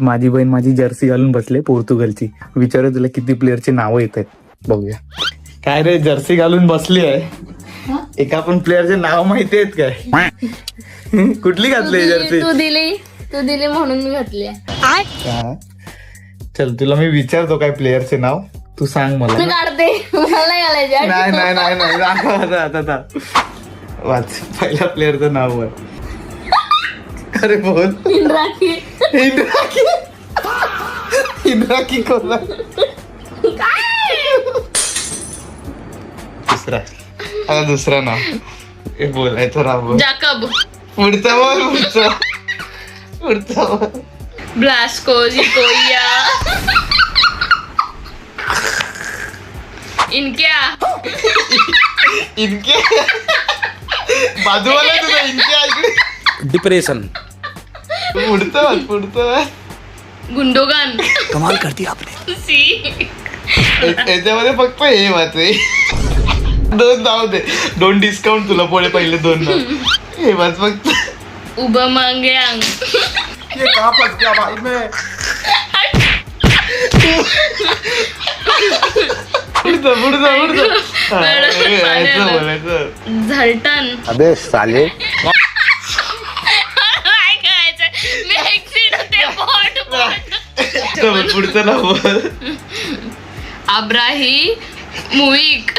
माझी बहीण माझी जर्सी घालून बसले पोर्तुगलची. विचारू तुला किती प्लेअरची नावं येत आहेत बघूया. काय रे जर्सी घालून बसली आहे, एका पण प्लेअरचे नाव माहिती आहेत काय? कुठली घातली जर्सी? तू दिली म्हणून मी घातली. चल तुला मी विचारतो काय प्लेअरचे नाव, तू सांग मला. मी काढते, मला नाही घालायचे. नाही नाही नाही नाही आता वाच पहिल्या प्लेअरचं नाव आहे. अरे बोल. इंद्राकी. इंद्राकी कोण? दुसरा नाव बोलायचं नाव. जाकब. पुढचा बोल. ब्लास्को. जिकोया. इनके बाजूवाला तुझा इनके ऐकले. डिप्रेशन. पुढचं गुंडोगान. कमाल करती आपने. याच्यामध्ये फक्त हे वाचे. दोन नाव दे, दोन डिस्काउंट तुला पहिले दोन नाव. हे वाच फक्त. उबमांग्यांग. ये कहाँ फंस गया भाई मैं. पुढचं. झलटण. अबे साले. काय करायचं, मी एक्सिड होते. पुढचं नाव बोल. अब्राही मुईक.